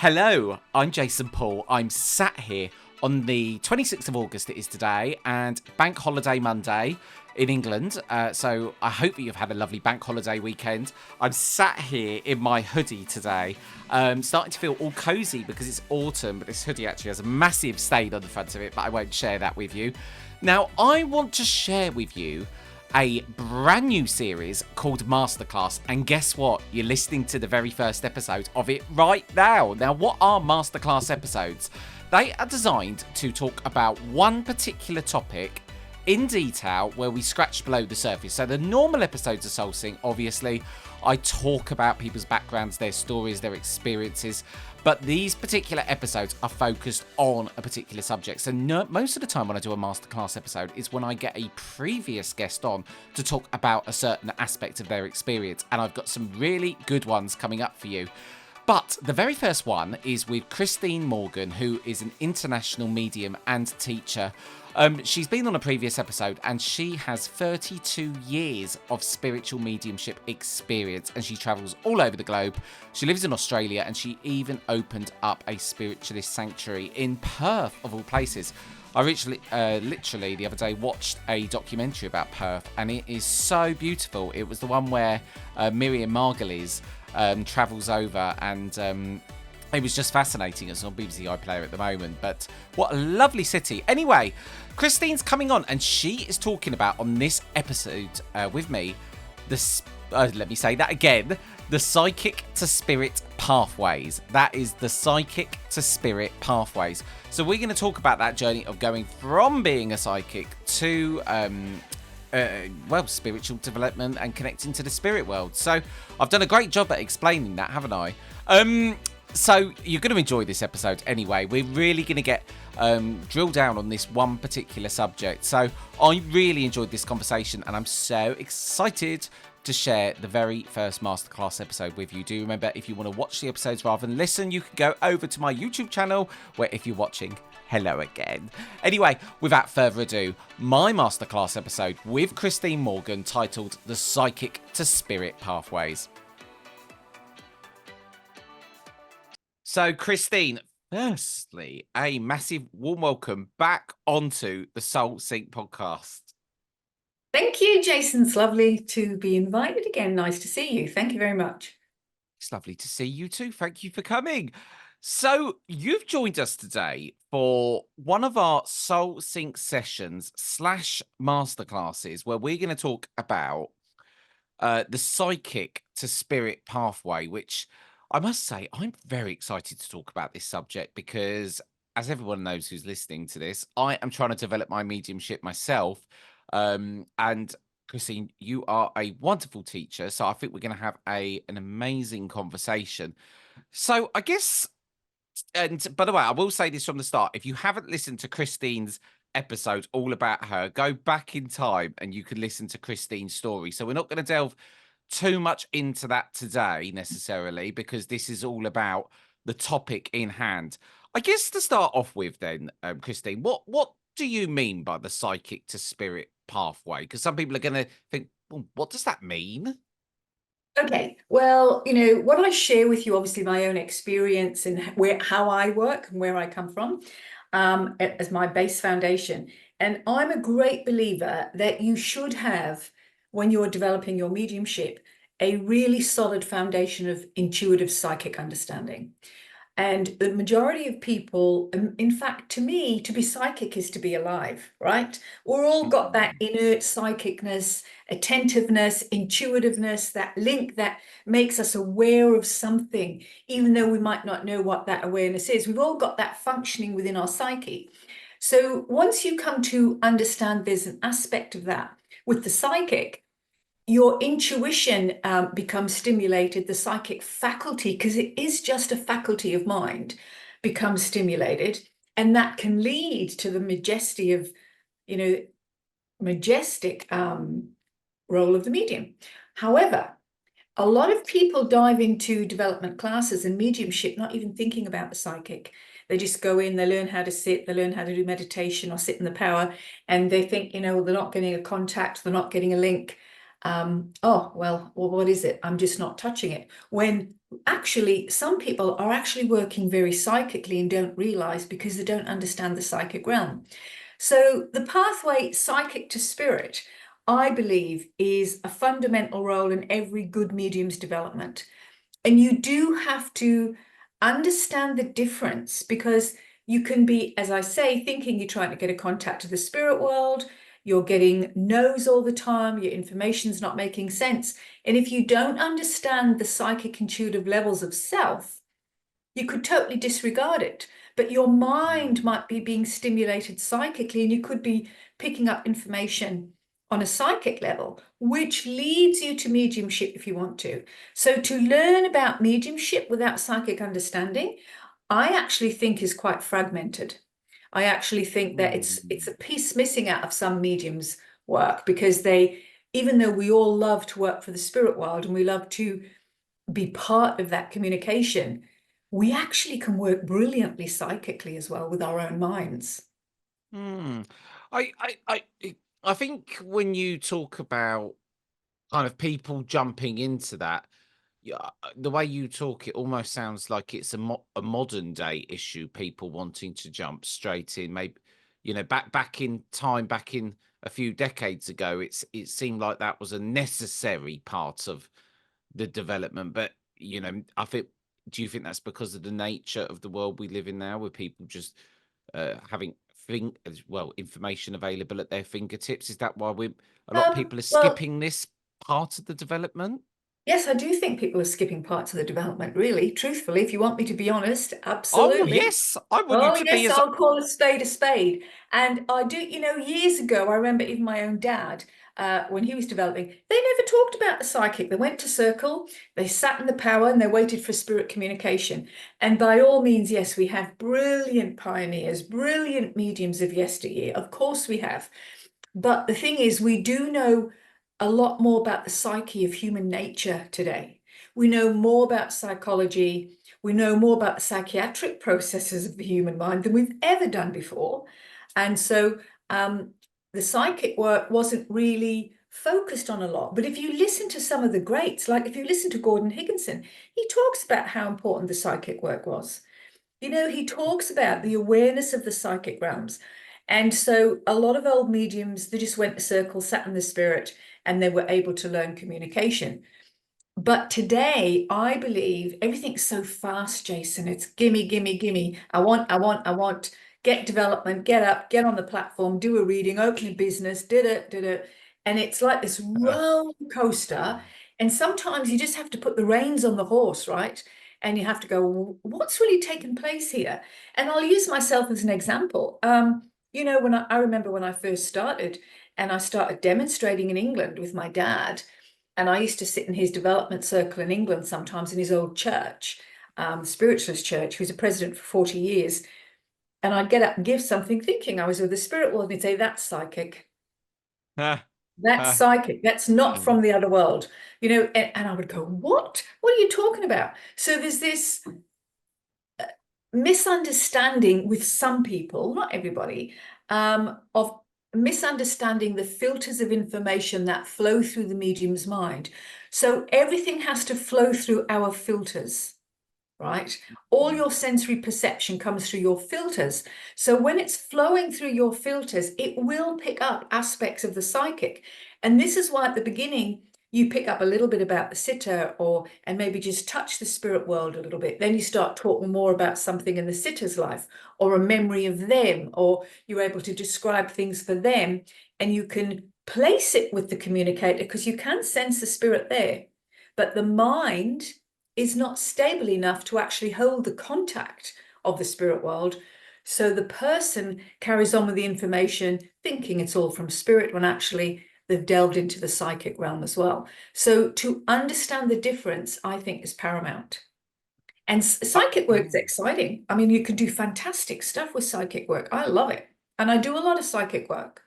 Hello, I'm Jason Paul. I'm sat here on the 26th of August, it is today, and Bank Holiday Monday in England. So I hope that you've had a lovely Bank Holiday weekend. I'm sat here in my hoodie today, starting to feel all cozy because it's autumn, but this hoodie actually has a massive stain on the front of it, but I won't share that with you. Now, I want to share with you a brand new series called Masterclass, and guess what? You're listening to the very first episode of it right now. Now, what are Masterclass episodes? They are designed to talk about one particular topic in detail where we scratch below the surface. So the normal episodes of Soul Sync, obviously, I talk about people's backgrounds, their stories, their experiences, but these particular episodes are focused on a particular subject. So most of the time when I do a masterclass episode is when I get a previous guest on to talk about a certain aspect of their experience. And I've got some really good ones coming up for you. But the very first one is with Christine Morgan, who is an international medium and teacher. She's been on a previous episode and she has 32 years of spiritual mediumship experience and she travels all over the globe. She lives in Australia and she even opened up a Spiritualist Sanctuary in Perth, of all places. I literally the other day watched a documentary about Perth and it is so beautiful. It was the one where Miriam Margolyes travels over and it was just fascinating. It's on BBC iPlayer at the moment, but what a lovely city. Anyway, Christine's coming on and she is talking about on this episode with me, let me say that again, the psychic to spirit pathways. That is the psychic to spirit pathways. So we're going to talk about that journey of going from being a psychic to spiritual development and connecting to the spirit world. So I've done a great job at explaining that, haven't I? So you're going to enjoy this episode anyway. We're really going to get drilled down on this one particular subject. So I really enjoyed this conversation and I'm so excited to share the very first masterclass episode with you. Do remember, if you want to watch the episodes rather than listen, you can go over to my YouTube channel where, if you're watching, hello again. Anyway, without further ado, my masterclass episode with Christine Morgan titled The Psychic to Spirit Pathways. So, Christine, firstly, a massive warm welcome back onto the Soul Sync podcast. Thank you, Jason. It's lovely to be invited again. Nice to see you. Thank you very much. It's lovely to see you too. Thank you for coming. So, you've joined us today for one of our Soul Sync sessions / masterclasses where we're going to talk about the psychic to spirit pathway, which I must say, I'm very excited to talk about this subject because, as everyone knows who's listening to this, I am trying to develop my mediumship myself. And Christine, you are a wonderful teacher, so I think we're going to have an amazing conversation. So I guess, and by the way, I will say this from the start, if you haven't listened to Christine's episode all about her, go back in time and you can listen to Christine's story. So we're not going to delve too much into that today necessarily because this is all about the topic in hand. I guess to start off with then, Christine, what do you mean by the psychic to spirit pathway? Because some people are going to think, well, what does that mean? Okay, well, what I share with you, obviously my own experience and how I work and where I come from as my base foundation. And I'm a great believer that you should have, when you're developing your mediumship, a really solid foundation of intuitive psychic understanding. And the majority of people, in fact, to me, to be psychic is to be alive, right? We're all got that inert psychicness, attentiveness, intuitiveness, that link that makes us aware of something, even though we might not know what that awareness is. We've all got that functioning within our psyche. So once you come to understand there's an aspect of that with the psychic, your intuition becomes stimulated, the psychic faculty, because it is just a faculty of mind, becomes stimulated, and that can lead to the majestic role of the medium. However, a lot of people dive into development classes and mediumship not even thinking about the psychic. They just go in, they learn how to sit, they learn how to do meditation or sit in the power, and they think, they're not getting a contact, they're not getting a link. Well, what is it? I'm just not touching it. When actually, some people are actually working very psychically and don't realize because they don't understand the psychic realm. So the pathway psychic to spirit, I believe, is a fundamental role in every good medium's development. And you do have to understand the difference, because you can be, as I say, thinking you're trying to get a contact to the spirit world, you're getting no's all the time, your information's not making sense. And if you don't understand the psychic intuitive levels of self, you could totally disregard it. But your mind might be being stimulated psychically, and you could be picking up information on a psychic level, which leads you to mediumship if you want to. So to learn about mediumship without psychic understanding, I actually think is quite fragmented. I actually think that it's a piece missing out of some mediums' work, because they, even though we all love to work for the spirit world and we love to be part of that communication, we actually can work brilliantly psychically as well with our own minds. Hmm. I think when you talk about kind of people jumping into that, yeah, the way you talk, it almost sounds like it's a modern day issue. People wanting to jump straight in, maybe, back in time, back in a few decades ago, it seemed like that was a necessary part of the development. But I think, do you think that's because of the nature of the world we live in now, with people just having information available at their fingertips? Is that why a lot of people are Well, skipping this part of the development? yes, I do think people are skipping parts of the development, really, truthfully, if you want me to be honest, Oh, absolutely. yes, I want you Oh, to be yes, as I'll call a spade a spade. And I do, years ago, I remember even my own dad, when he was developing, they never talked about the psychic. They went to circle, they sat in the power, and they waited for spirit communication. And by all means, yes, we have brilliant pioneers, brilliant mediums of yesteryear. Of course we have. But the thing is, we do know a lot more about the psyche of human nature today. We know more about psychology. We know more about the psychiatric processes of the human mind than we've ever done before. And so the psychic work wasn't really focused on a lot. But if you listen to some of the greats, like if you listen to Gordon Higginson, he talks about how important the psychic work was. He talks about the awareness of the psychic realms. And so a lot of old mediums, they just went to circle, sat in the spirit, and they were able to learn communication. But today, I believe everything's so fast, Jason. It's gimme, gimme, gimme. I want. Get development, get up, get on the platform, do a reading, open a business, did it. And it's like this roller coaster. And sometimes you just have to put the reins on the horse, right? And you have to go, what's really taken place here? And I'll use myself as an example. When I remember when I first started, and I started demonstrating in England with my dad. And I used to sit in his development circle in England sometimes in his old church, Spiritualist church. He was a president for 40 years. And I'd get up and give something thinking I was with the spirit world. And he'd say, that's psychic. Ah, That's ah, psychic. That's not mm. from the other world. And I would go, what? What are you talking about? So there's this misunderstanding with some people, not everybody, of misunderstanding the filters of information that flow through the medium's mind. So everything has to flow through our filters, right? All your sensory perception comes through your filters. So when it's flowing through your filters, it will pick up aspects of the psychic. And this is why at the beginning, you pick up a little bit about the sitter, and maybe just touch the spirit world a little bit. Then you start talking more about something in the sitter's life, or a memory of them, or you're able to describe things for them, and you can place it with the communicator because you can sense the spirit there. But the mind is not stable enough to actually hold the contact of the spirit world. So the person carries on with the information, thinking it's all from spirit, when actually they've delved into the psychic realm as well. So to understand the difference, I think, is paramount. And psychic work is exciting. I mean, you can do fantastic stuff with psychic work. I love it. And I do a lot of psychic work.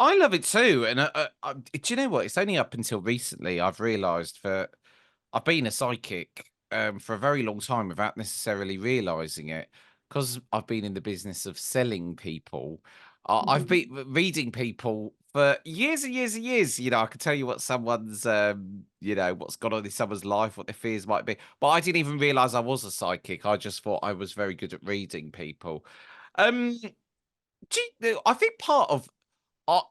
I love it too, and do you know what? It's only up until recently I've realised that I've been a psychic for a very long time without necessarily realising it, because I've been in the business of selling people. I've Mhm. been reading people for years and years and years. You know, I can tell you what someone's, you know, what's gone on in someone's life, what their fears might be. But I didn't even realize I was a psychic. I just thought I was very good at reading people. Um, I think part of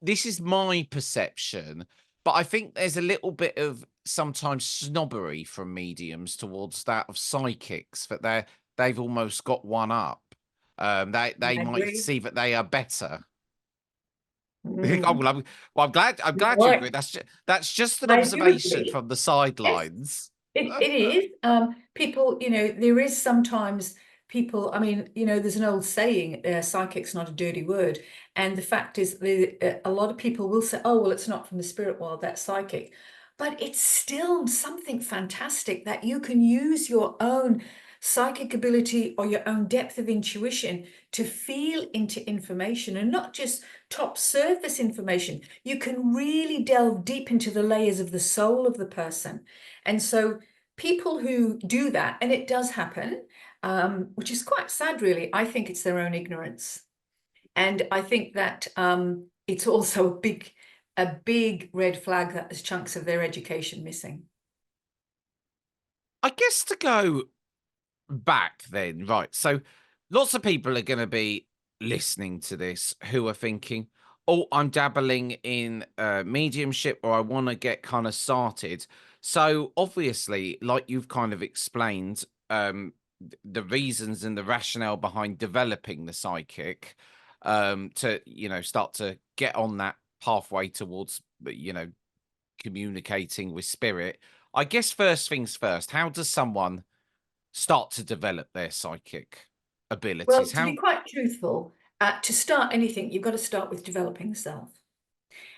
this is my perception, but I think there's a little bit of sometimes snobbery from mediums towards that of psychics that they've almost got one up. They I might agree. see that they are better. Oh, Mm. well, I'm glad you Right. agree. That's just an I do observation agree. from the Yes. sidelines. It is. People, there is sometimes people, I mean, there's an old saying, psychic's not a dirty word. And the fact is, a lot of people will say, oh, well, it's not from the spirit world, that's psychic. But it's still something fantastic that you can use your own psychic ability or your own depth of intuition to feel into information, and not just top surface information. You can really delve deep into the layers of the soul of the person. And so people who do that, and it does happen, which is quite sad, really, I think it's their own ignorance. And I think that it's also a big red flag that there's chunks of their education missing. I guess to go back then, right? So lots of people are going to be listening to this who are thinking, "Oh, I'm dabbling in mediumship, or I want to get kind of started." So obviously, like you've kind of explained, the reasons and the rationale behind developing the psychic, to start to get on that pathway towards communicating with spirit. I guess first things first. How does someone start to develop their psychic abilities? Well, to be How quite truthful, to start anything, you've got to start with developing the self.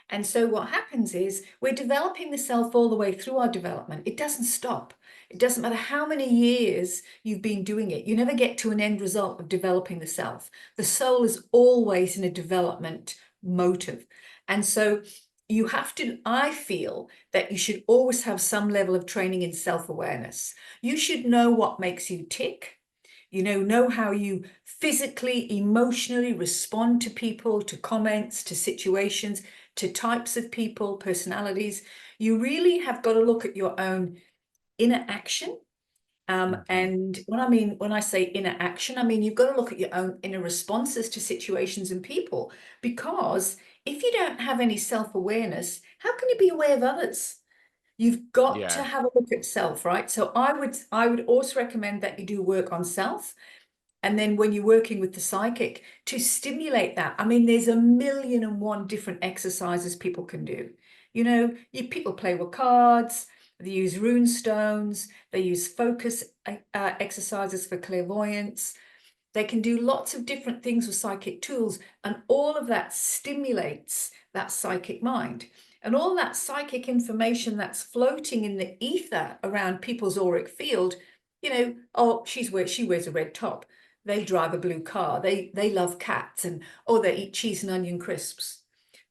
And so what happens is we're developing the self all the way through our development. It doesn't stop. It doesn't matter how many years you've been doing it. You never get to an end result of developing the self. The soul is always in a development motive. And so you have to, I feel that you should always have some level of training in self-awareness. You should know what makes you tick. Know how you physically, emotionally respond to people, to comments, to situations, to types of people, personalities. You really have got to look at your own inner action. Mhm. And when I say inner action, I mean you've got to look at your own inner responses to situations and people. Because if you don't have any self-awareness, how can you be aware of others? You've got to Yeah. have a look at self, right? So I would also recommend that you do work on self. And then when you're working with the psychic, to stimulate that, I mean, there's a million and one different exercises people can do. People play with cards, they use rune stones, they use focus exercises for clairvoyance. They can do lots of different things with psychic tools, and all of that stimulates that psychic mind. And all that psychic information that's floating in the ether around people's auric field, oh, she wears a red top. They drive a blue car. They love cats, and oh, they eat cheese and onion crisps.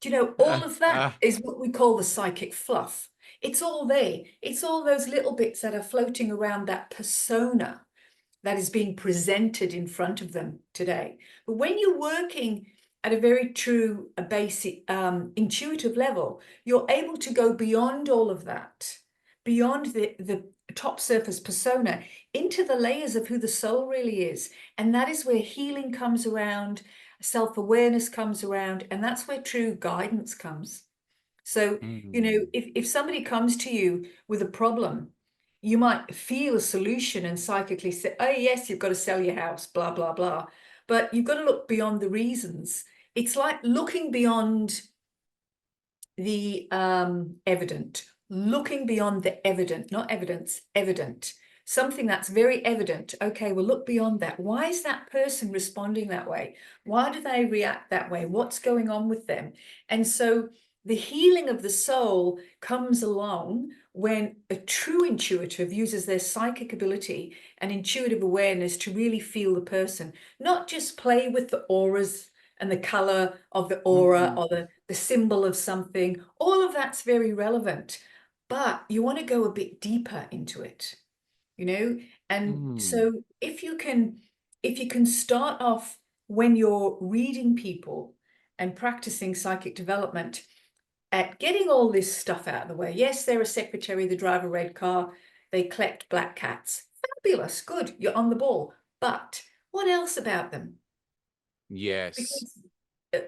All of that Uh, is what we call the psychic fluff. It's all there. It's all those little bits that are floating around that persona that is being presented in front of them today. But when you're working at a very true, a basic, intuitive level, you're able to go beyond all of that, beyond the top surface persona, into the layers of who the soul really is. And that is where healing comes around, self-awareness comes around, and that's where true guidance comes. So, mm, if somebody comes to you with a problem, you might feel a solution and psychically say, oh, yes, you've got to sell your house, blah, blah, blah. But you've got to look beyond the reasons. It's like looking beyond the evident, looking beyond the evident, not evidence, evident. Something that's very evident. Okay, well, look beyond that. Why is that person responding that way? Why do they react that way? What's going on with them? And so the healing of the soul comes along when a true intuitive uses their psychic ability and intuitive awareness to really feel the person, not just play with the auras and the color of the aura mm, or the symbol of something. All of that's very relevant, but you want to go a bit deeper into it, you know? And mm. so if you can start off when you're reading people and practicing psychic development at getting all this stuff out of the way. Yes, they're a secretary, they drive a red car, they collect black cats. Fabulous, good, you're on the ball. But what else about them? Yes. Because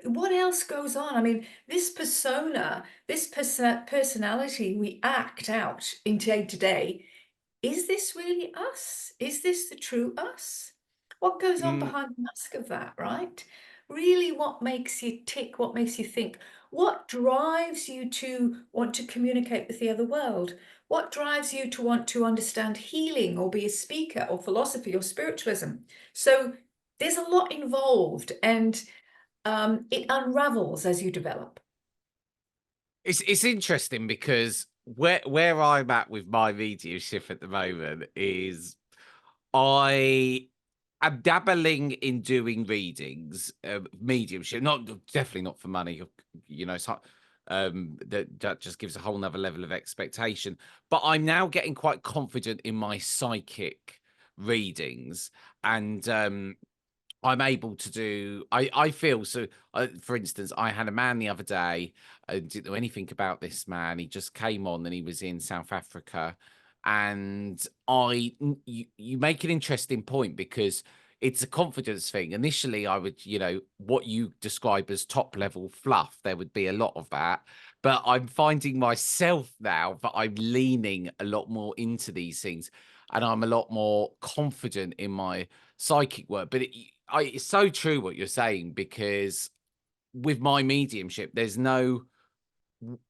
what else goes on? I mean, this persona, this personality we act out in day to day, is this really us? Is this the true us? What goes on Mm, behind the mask of that, right? Really, what makes you tick? What makes you think? What drives you to want to communicate with the other world? What drives you to want to understand healing or be a speaker or philosophy or spiritualism? So there's a lot involved, and it unravels as you develop. it's interesting because where I'm at with my mediumship at the moment is I am dabbling in doing readings, mediumship, not definitely not for money, you know. So, that just gives a whole nother level of expectation. But I'm now getting quite confident in my psychic readings, and I'm able to do. I feel so. For instance, I had a man the other day. I didn't know anything about this man. He just came on, and he was in South Africa. And you make an interesting point because it's a confidence thing. Initially, I would, what you describe as top level fluff. There would be a lot of that, but I'm finding myself now that I'm leaning a lot more into these things, and I'm a lot more confident in my psychic work. But it's so true what you're saying, because with my mediumship,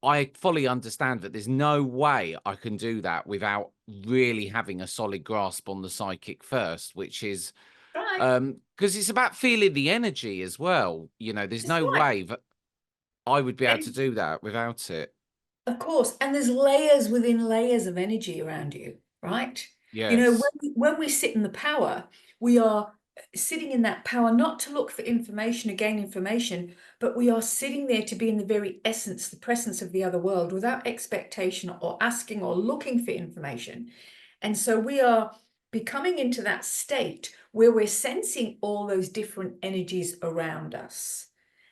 I fully understand that there's no way I can do that without really having a solid grasp on the psychic first, which is Right. because it's about feeling the energy as well. There's That's no right. way that I would be able to And do that without it. of course, and there's layers within layers of energy around you, right? You know, Yes. when we sit in the power, we are sitting in that power not to look for information or gain information, but we are sitting there to be in the very essence, the presence of the other world without expectation or asking or looking for information. And so we are becoming into that state where we're sensing all those different energies around us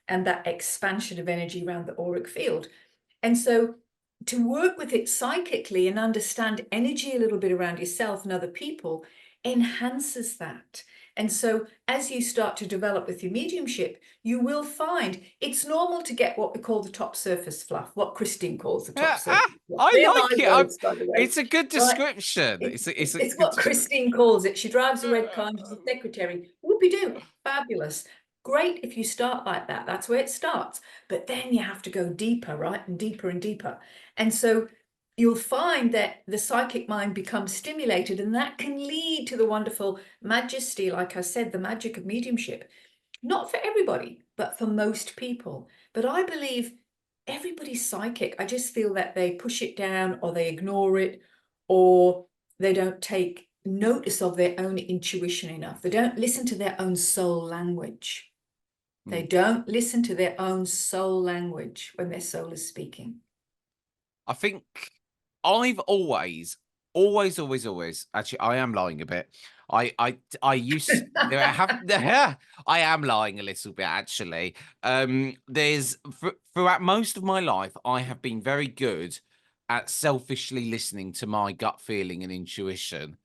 and that expansion of energy around the auric field. And so to work with it psychically and understand energy a little bit around yourself and other people enhances that. And so as you start to develop with your mediumship, you will find it's normal to get what we call the top surface fluff, what Christine calls the top Yeah, surface fluff. I They're my like it. words, by the way. It's a good Right? description. It's Good what Christine calls it. She drives a red car and she's a description. secretary. Whoopie-doo. Fabulous. Great if you start like that. That's where it starts. But then you have to go deeper, right? And deeper and deeper. And so you'll find that the psychic mind becomes stimulated, and that can lead to the wonderful majesty, like I said, the magic of mediumship. Not for everybody, but for most people. But I believe everybody's psychic. I just feel that they push it down or they ignore it, or they don't take notice of their own intuition enough. They don't listen to their own soul language. They Mm. don't listen to their own soul language when their soul is speaking. I think I've always. Actually, I am lying a bit. I used there. I have. I am lying a little bit. Actually, throughout most of my life, I have been very good at selfishly listening to my gut feeling and intuition.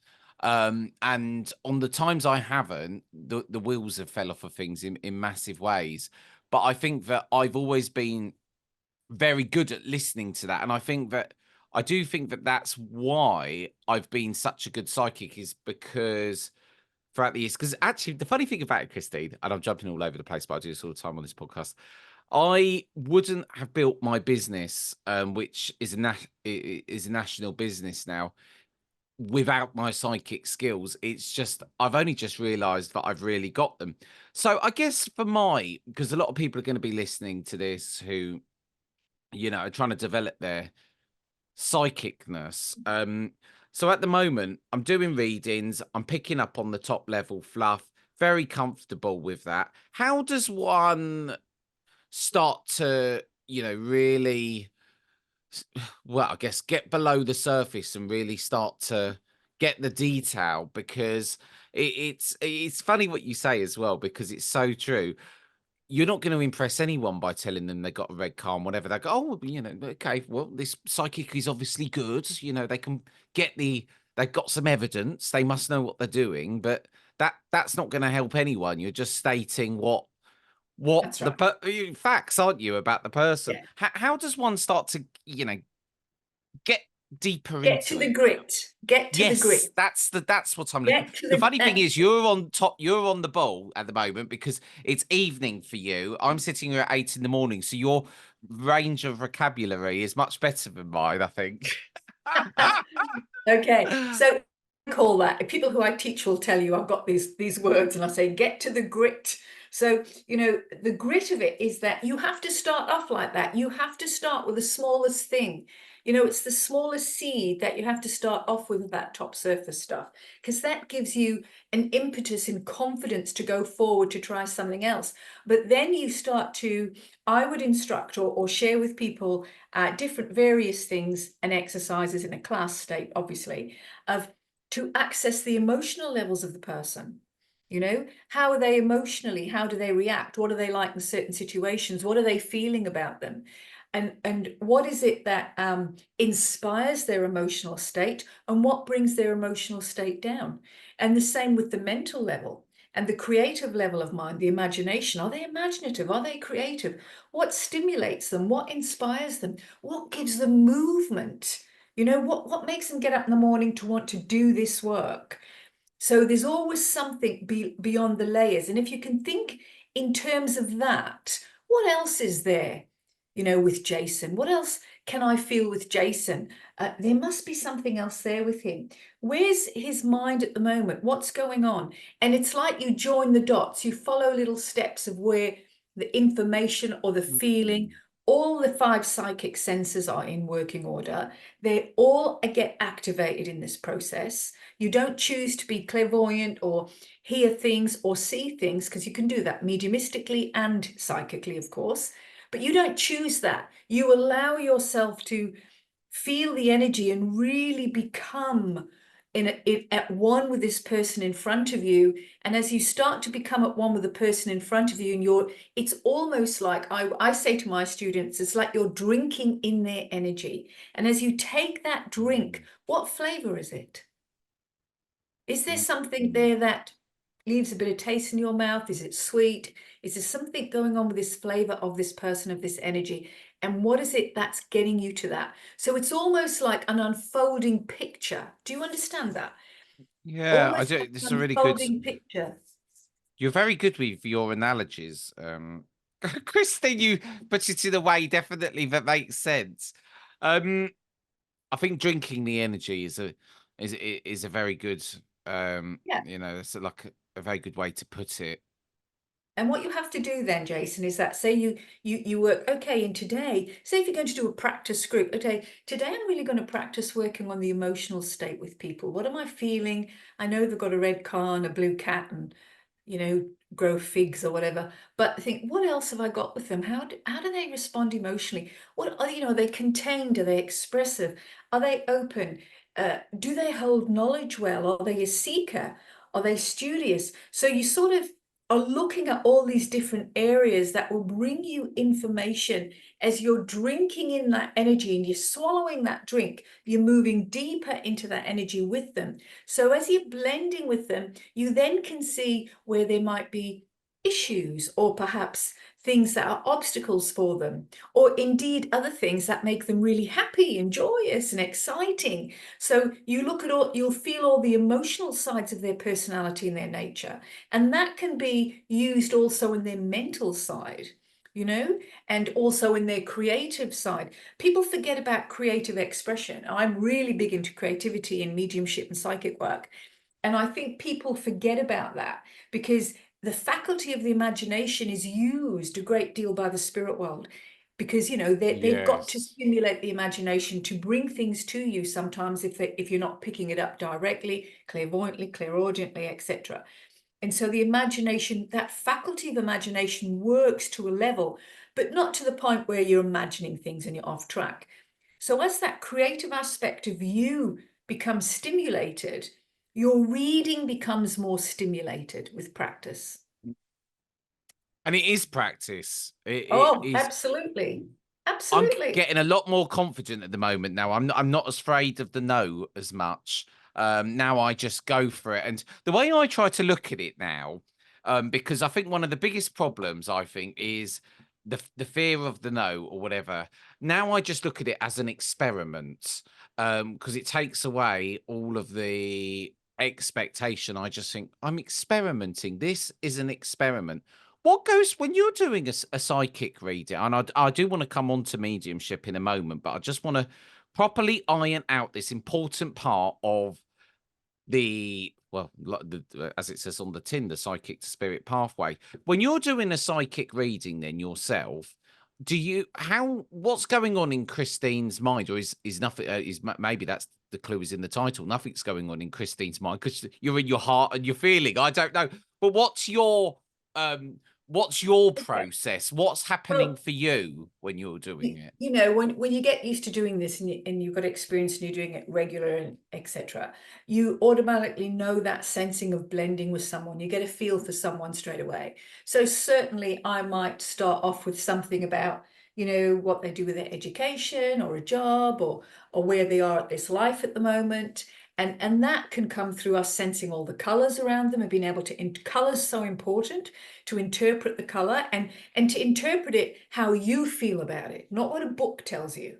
And on the times I haven't, the wheels have fell off of things in massive ways. But I think that I've always been very good at listening to that. And I do think that that's why I've been such a good psychic, is because throughout the years, because actually the funny thing about it, Christine, and I'm jumping all over the place, but I do this all the time on this podcast. I wouldn't have built my business, which is is a national business now, without my psychic skills. It's just I've only just realized that I've really got them. So I guess because a lot of people are going to be listening to this who are trying to develop their psychicness. So at the moment, I'm doing readings, I'm picking up on the top level fluff, very comfortable with that. How does one start to, really, well, I guess get below the surface and really start to get the detail? Because it's funny what you say as well, because it's so true. you're not going to impress anyone by telling them they got a red car and whatever. They go, oh, you know, okay, well, this psychic is obviously good. You know, they can get they've got some evidence. They must know what they're doing, but that's not going to help anyone. You're just stating what That's right. facts, aren't you, about the person? Yeah. How does one start to, you know, get deeper Get to into the it? grit. Get to the Yes, grit. that's what I'm looking. Get to The the funny thing is, you're on top. You're on the ball at the moment because it's evening for you. I'm sitting here at 8 in the morning, so your range of vocabulary is much better than mine, I think. Okay, so I call that people who I teach will tell you I've got these words, and I say get to the grit. So you know the grit of it is that you have to start off like that. You have to start with the smallest thing. You know, it's the smallest seed that you have to start off with that top surface stuff, because that gives you an impetus and confidence to go forward to try something else. But then you start to, I would instruct or share with people different various things and exercises in a class state, obviously, of to access the emotional levels of the person. You know, how are they emotionally? How do they react? What are they like in certain situations? What are they feeling about them? And what is it that inspires their emotional state, and what brings their emotional state down? And the same with the mental level and the creative level of mind, the imagination. Are they imaginative? Are they creative? What stimulates them? What inspires them? What gives them movement? You know, what makes them get up in the morning to want to do this work? So there's always something beyond the layers. And if you can think in terms of that, what else is there, you know, with Jason? What else can I feel with Jason? There must be something else there with him. Where's his mind at the moment? What's going on? And it's like you join the dots, you follow little steps of where the information or the feeling, all the five psychic senses are in working order. They all get activated in this process. You don't choose to be clairvoyant or hear things or see things, because you can do that mediumistically and psychically, of course, but you don't choose that. You allow yourself to feel the energy and really become at one with this person in front of you. And as you start to become at one with the person in front of you, and it's almost like I say to my students, it's like you're drinking in their energy. And as you take that drink, what flavor is it? Is there something there that leaves a bit of taste in your mouth? Is it sweet? Is there something going on with this flavor of this person, of this energy? And what is it that's getting you to that? So it's almost like an unfolding picture. Do you understand that? Yeah, I Almost do. like This is a an really good. unfolding picture. You're very good with your analogies. Christine, you put it in a way definitely that makes sense. Um, I think drinking the energy is a very good Yeah. you know, it's like a very good way to put it. And what you have to do then, Jason, is that say you work, okay, and today, say if you're going to do a practice group, okay, today I'm really going to practice working on the emotional state with people. What am I feeling? I know they've got a red car and a blue cat and, you know, grow figs or whatever, but think, what else have I got with them? How do they respond emotionally? What are, you know, are they contained? Are they expressive? Are they open? Do they hold knowledge well? Are they a seeker? Are they studious? So you sort of are looking at all these different areas that will bring you information as you're drinking in that energy and you're swallowing that drink. You're moving deeper into that energy with them. So as you're blending with them, you then can see where there might be issues or perhaps things that are obstacles for them, or indeed other things that make them really happy and joyous and exciting. So you look at all, you'll feel all the emotional sides of their personality and their nature. And that can be used also in their mental side, you know, and also in their creative side. People forget about creative expression. I'm really big into creativity and mediumship and psychic work. And I think people forget about that because the faculty of the imagination is used a great deal by the spirit world, because you know they've got to Yes. stimulate the imagination to bring things to you sometimes if you're not picking it up directly, clairvoyantly, clairaudiently, etc. And so the imagination, that faculty of imagination works to a level, but not to the point where you're imagining things and you're off track. So as that creative aspect of you becomes stimulated, your reading becomes more stimulated with practice. And it is practice. It Oh, is. absolutely. I'm Absolutely. getting a lot more confident at the moment now. I'm not as afraid of the no as much. Now I just go for it. And the way I try to look at it now, because I think one of the biggest problems I think is the fear of the no or whatever. Now I just look at it as an experiment, because it takes away all of the expectation. I just think I'm experimenting. This is an experiment. What goes when you're doing a psychic reading? And I do want to come on to mediumship in a moment, but I just want to properly iron out this important part of the, well, as it says on the tin, the psychic to spirit pathway. When you're doing a psychic reading, then yourself, do you what's going on in Christine's mind, or is nothing? Maybe that's the clue is in the title. Nothing's going on in Christine's mind because you're in your heart and you're feeling. I don't know, but um what's your Okay. process? What's happening Well, for you when you're doing it? you know, when you get used to doing this and you've got experience and you're doing it regular and etc., you automatically know that sensing of blending with someone. You get a feel for someone straight away. So certainly I might start off with something about, you know, what they do with their education or a job or where they are at this life at the moment. And that can come through us sensing all the colors around them and being able to colors so important to interpret the color and to interpret it how you feel about it, not what a book tells you.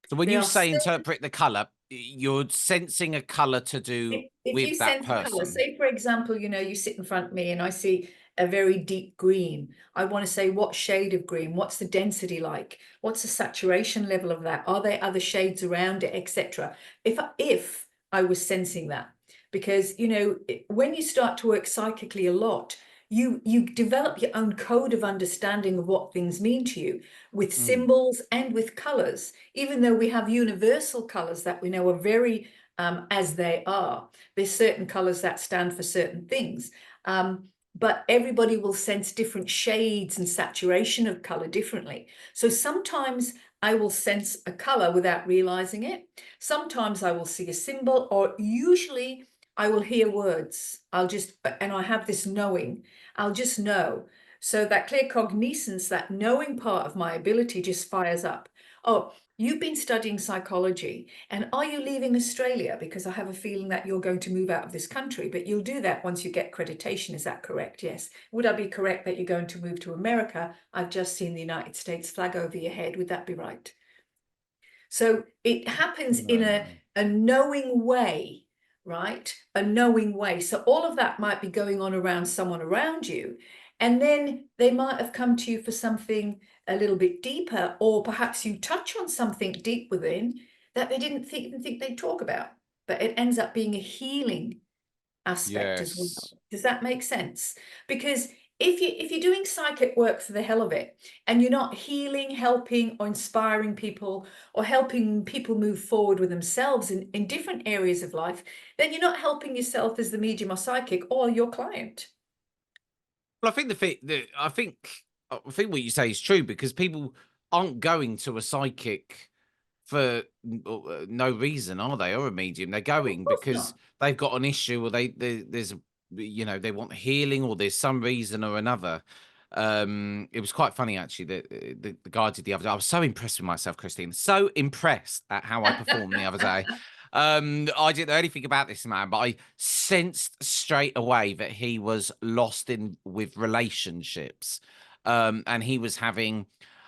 So when They you are say still, interpret the color, you're sensing a color to do if you with that sense a color, person. say for example, you know, you sit in front of me and I see a very deep green. I want to say what shade of green, what's the density like, what's the saturation level of that, are there other shades around it, etc. If I was sensing that, because you know, when you start to work psychically a lot, you develop your own code of understanding of what things mean to you with Mm. symbols and with colors, even though we have universal colors that we know are very as they are. There's certain colors that stand for certain things. But everybody will sense different shades and saturation of color differently. So sometimes I will sense a color without realizing it. Sometimes I will see a symbol, or usually I will hear words. And I have this knowing, I'll just know. So that clear cognizance, that knowing part of my ability just fires up. Oh, you've been studying psychology, and are you leaving Australia? Because I have a feeling that you're going to move out of this country, but you'll do that once you get accreditation. Is that correct? Yes. Would I be correct that you're going to move to America? I've just seen the United States flag over your head. Would that be right? So it happens in No. a knowing way, right? A knowing way. So all of that might be going on around someone around you. And then they might have come to you for something a little bit deeper, or perhaps you touch on something deep within that they didn't think they'd talk about. But it ends up being a healing aspect as well. Yes. Does that make sense? Because if you're doing psychic work for the hell of it and you're not healing, helping, or inspiring people or helping people move forward with themselves in different areas of life, then you're not helping yourself as the medium or psychic or your client. Well, I think I think what you say is true because people aren't going to a psychic for no reason, are they? Or a medium. They're Of going course because not. they've got an issue, or there's they want healing, or there's some reason or another. It was quite funny actually that the guy did the other day. I was so impressed with myself, Christine. So impressed at how I performed the other day. I didn't know anything about this man, but I sensed straight away that he was lost in with relationships. And he was having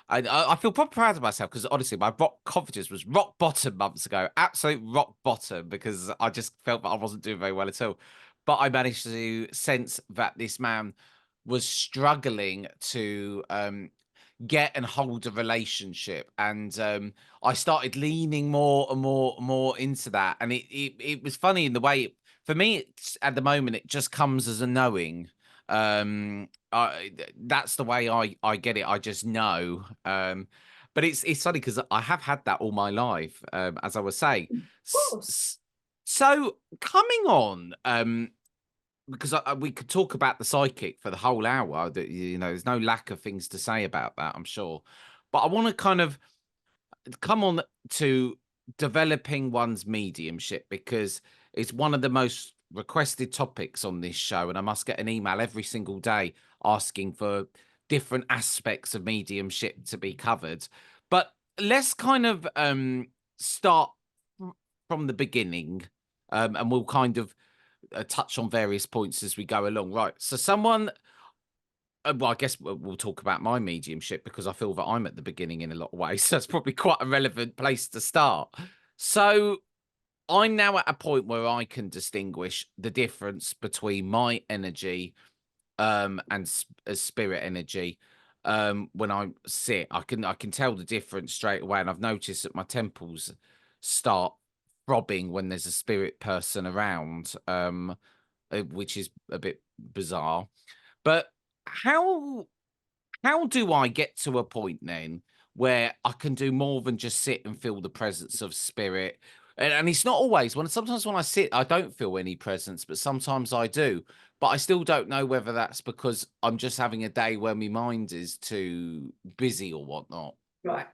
I feel proper proud of myself because honestly, my rock confidence was rock bottom months ago, absolute rock bottom, because I just felt that I wasn't doing very well at all. But I managed to sense that this man was struggling to get and hold a relationship, and I started leaning more and more and more into that, and it was funny in the way for me. At the moment, it just comes as a knowing. That's the way I get it. I just know. But it's funny because I have had that all my life, as I was saying. Of course. So coming on, because we could talk about the psychic for the whole hour. That there's no lack of things to say about that, I'm sure. But I want to kind of come on to developing one's mediumship because it's one of the most requested topics on this show, and I must get an email every single day asking for different aspects of mediumship to be covered. But let's kind of start from the beginning, and we'll kind of touch on various points as we go along. Right. So someone well, I guess we'll talk about my mediumship because I feel that I'm at the beginning in a lot of ways. So that's probably quite a relevant place to start. So I'm now at a point where I can distinguish the difference between my energy and spirit energy. When I sit, I can tell the difference straight away, and I've noticed that my temples start throbbing when there's a spirit person around, which is a bit bizarre. But how how do I get to a point then where I can do more than just sit and feel the presence of spirit? And it's not always sometimes when I sit, I don't feel any presence, but sometimes I do. But I still don't know whether that's because I'm just having a day where my mind is too busy or whatnot. Right.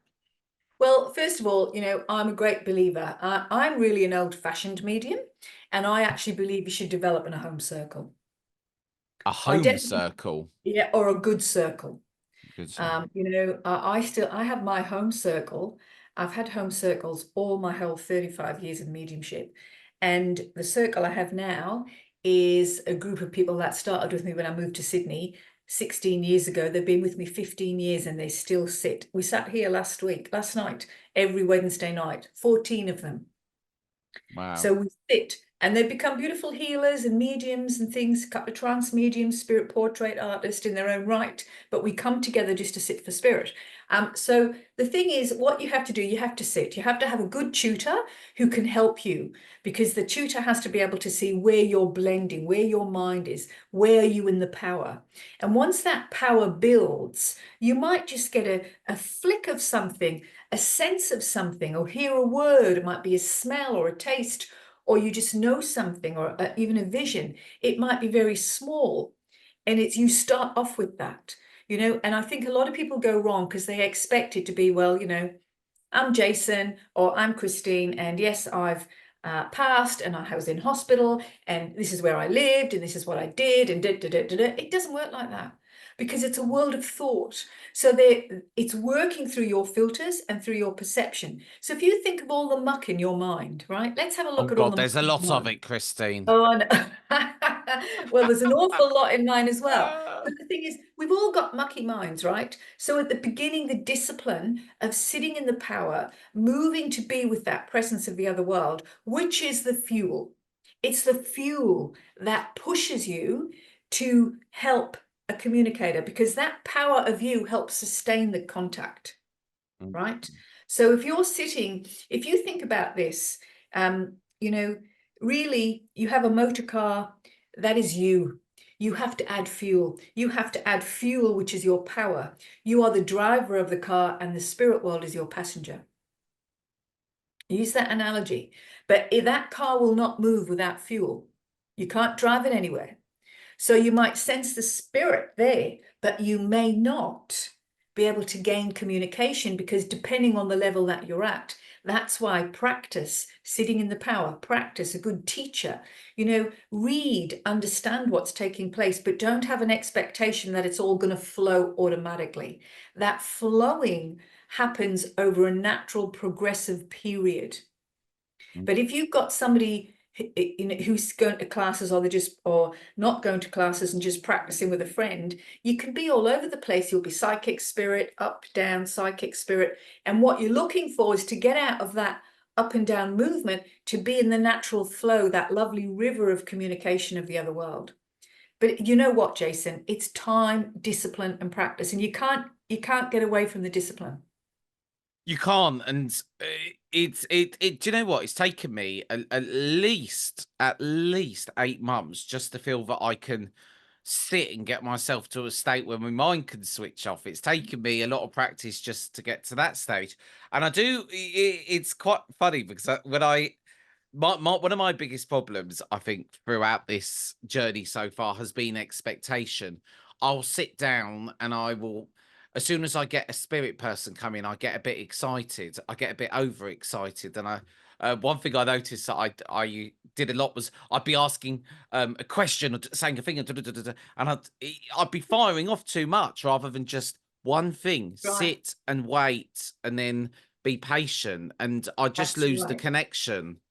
Well, first of all, I'm a great believer. I'm really an old-fashioned medium, and I actually believe you should develop in a home circle. A I home definitely, circle. yeah, or a good circle. Good. Sir. I have my home circle. I've had home circles all my whole 35 years of mediumship. And the circle I have now is a group of people that started with me when I moved to Sydney 16 years ago. They've been with me 15 years and they still sit. We sat here last night, every Wednesday night, 14 of them. Wow. So we sit, and they become beautiful healers and mediums and things, a couple of trance mediums, spirit portrait artists in their own right, but we come together just to sit for spirit. So the thing is, what you have to do, you have to sit. You have to have a good tutor who can help you, because the tutor has to be able to see where you're blending, where your mind is, where are you in the power. And once that power builds, you might just get a flick of something, a sense of something, or hear a word. It might be a smell or a taste, or you just know something, or even a vision. It might be very small, and it's you start off with that, and I think a lot of people go wrong because they expect it to be, well, I'm Jason or I'm Christine, and yes, I've passed and I was in hospital and this is where I lived and this is what I did and It doesn't work like that, because it's a world of thought. So it's working through your filters and through your perception. So if you think of all the muck in your mind, right? Let's have a Oh look at all God, the muck there's a in lot your of mind. it, Christine. Oh, I know. Well, there's an awful lot in mine as well. Ah. But the thing is, we've all got mucky minds, right? So at the beginning, the discipline of sitting in the power, moving to be with that presence of the other world, which is the fuel. It's the fuel that pushes you to help a communicator, because that power of you helps sustain the contact, Mm. right? So if you're sitting, if you think about this, you know, really, you have a motor car, that is you. You have to add fuel. You have to add fuel, which is your power. You are the driver of the car, and the spirit world is your passenger. Use that analogy. But that car will not move without fuel. You can't drive it anywhere. So you might sense the spirit there, but you may not be able to gain communication, because depending on the level that you're at, that's why practice sitting in the power, practice a good teacher, read, understand what's taking place, but don't have an expectation that it's all going to flow automatically. That flowing happens over a natural progressive period. But if you've got somebody who's going to classes, or or not going to classes and just practicing with a friend, you can be all over the place. You'll be psychic spirit, up, down, psychic spirit. And what you're looking for is to get out of that up and down movement, to be in the natural flow, that lovely river of communication of the other world. But you know what, Jason? It's time, discipline, and practice. And you can't get away from the discipline. You can't, and it. Do you know what? It's taken me at least 8 months just to feel that I can sit and get myself to a state where my mind can switch off. It's taken me a lot of practice just to get to that stage, and I do. It's quite funny because when I one of my biggest problems, I think, throughout this journey so far has been expectation. I'll sit down and I will, as soon as I get a spirit person come in, I get a bit excited. I get a bit overexcited, and One thing I noticed that I did a lot was I'd be asking a question or saying a thing, and I'd be firing off too much rather than just one thing: Right. sit and wait, and then be patient, and I just That's lose the right. connection.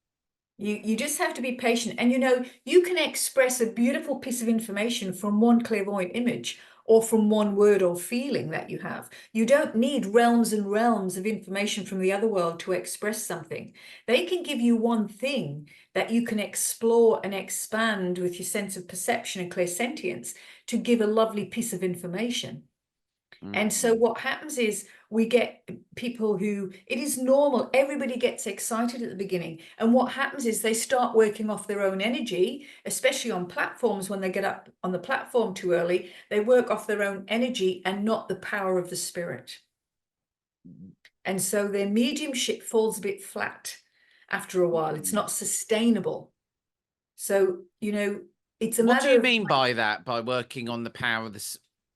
You just have to be patient. And you know, you can express a beautiful piece of information from one clairvoyant image or from one word or feeling that you have. You don't need realms and realms of information from the other world to express something. They can give you one thing that you can explore and expand with your sense of perception and clairsentience to give a lovely piece of information. And so Mm. what happens is we get people who, it is normal, everybody gets excited at the beginning. And what happens is they start working off their own energy, especially on platforms when they get up on the platform too early, they work off their own energy and not the power of the spirit. And so their mediumship falls a bit flat after a while. It's not sustainable. So, you know, it's a What do matter you of mean by that? By working on the power of well,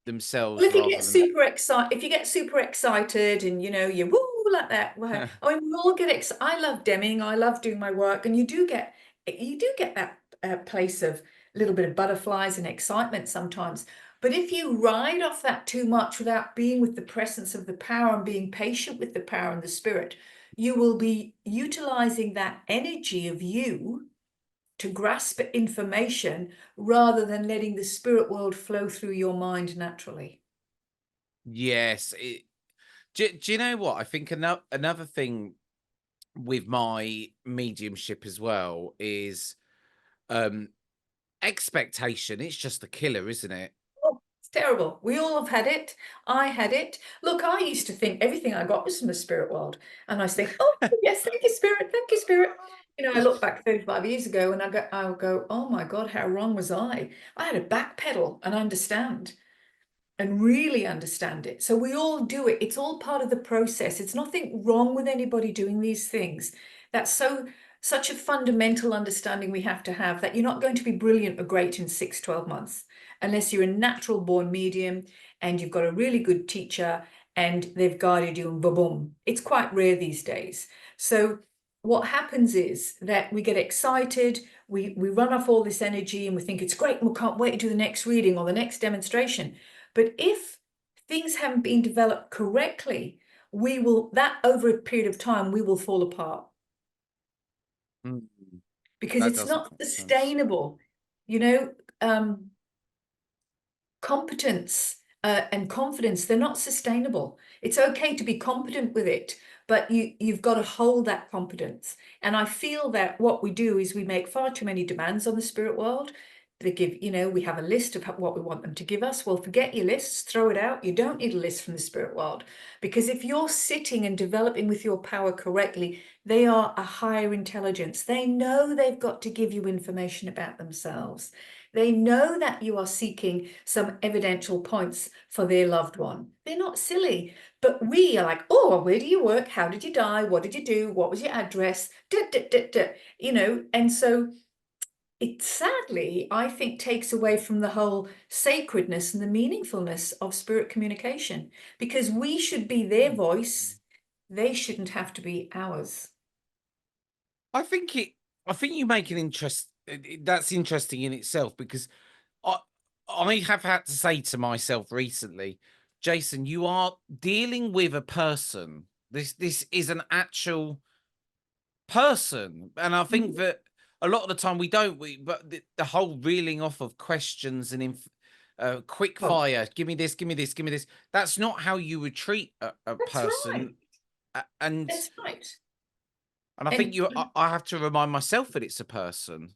themselves if you rather get than super excited, if you get super excited and you know you woo like that, well, I mean, we all get excited. I love Deming. I love doing my work, and you do get that place of a little bit of butterflies and excitement sometimes. But if you ride off that too much without being with the presence of the power and being patient with the power and the spirit, you will be utilizing that energy of you to grasp information rather than letting the spirit world flow through your mind naturally. yes. Do you know what? I think another thing with my mediumship as well is um expectation. It's just a killer, isn't it? Oh, it's terrible. We all have had it. I had it. Look, I used to think everything I got was from the spirit world. And I think, oh, yes, thank you, spirit. Thank you, spirit. You know, I look back 35 years ago and I'll go, oh my God, how wrong was I? I had to backpedal and understand and really understand it. So we all do it. It's all part of the process. It's nothing wrong with anybody doing these things. That's such a fundamental understanding we have to have that you're not going to be brilliant or great in 6, 12 months unless you're a natural born medium and you've got a really good teacher and they've guided you and boom, boom. It's quite rare these days. So what happens is that we get excited, we run off all this energy and we think it's great and we can't wait to do the next reading or the next demonstration. But if things haven't been developed correctly, that over a period of time, we will fall apart Mm, because that it's does make not sense. sustainable. You know, competence and confidence, they're not sustainable. It's okay to be competent with it, but you've got to hold that competence. And I feel that what we do is we make far too many demands on the spirit world. They give, you know, we have a list of what we want them to give us. Well, forget your lists, throw it out. You don't need a list from the spirit world because if you're sitting and developing with your power correctly, they are a higher intelligence. They know they've got to give you information about themselves. They know that you are seeking some evidential points for their loved one. They're not silly, but we are like, oh, where do you work? How did you die? What did you do? What was your address? You know, and so it sadly, I think, takes away from the whole sacredness and the meaningfulness of spirit communication because we should be their voice. They shouldn't have to be ours. I think it. I think you make an interest. That's interesting in itself because I I have had to say to myself recently, Jason, you are dealing with a person. This is an actual person, and I think Mhm. that a lot of the time we don't. But the whole reeling off of questions and quick Oh, fire. Give me this. Give me this. Give me this. That's not how you would treat a that's person. right. And That's right. I think And I have to remind myself that it's a person.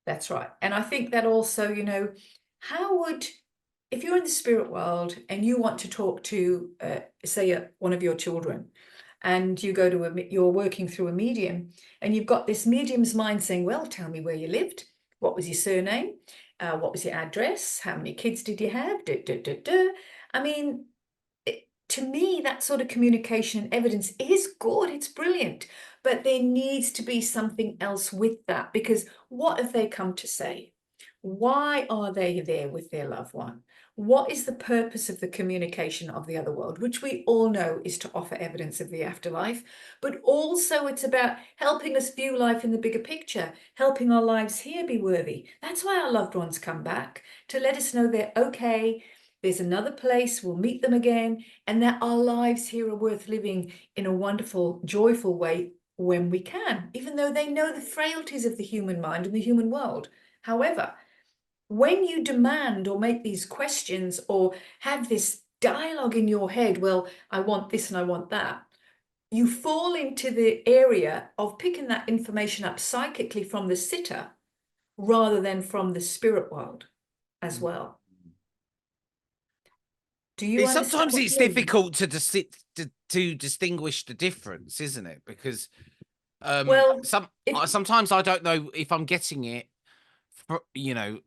that's right. And I think that also, you know, how would, if you're in the spirit world and you want to talk to, say, one of your children, and you go to you're working through a medium, and you've got this medium's mind saying, well, tell me where you lived, what was your surname, what was your address, how many kids did you have, duh, duh, duh, duh. I mean, to me, that sort of communication and evidence is good, it's brilliant, but there needs to be something else with that because what have they come to say? Why are they there with their loved one? What is the purpose of the communication of the other world, which we all know is to offer evidence of the afterlife, but also it's about helping us view life in the bigger picture, helping our lives here be worthy. That's why our loved ones come back, to let us know they're okay, there's another place, we'll meet them again, and that our lives here are worth living in a wonderful, joyful way when we can, even though they know the frailties of the human mind and the human world. However, when you demand or make these questions or have this dialogue in your head, well, I want this and I want that, you fall into the area of picking that information up psychically from the sitter rather than from the spirit world as well. Do you understand Sometimes what it's I mean? difficult to distinguish the difference, isn't it? Because Well, sometimes I don't know if I'm getting it. You know,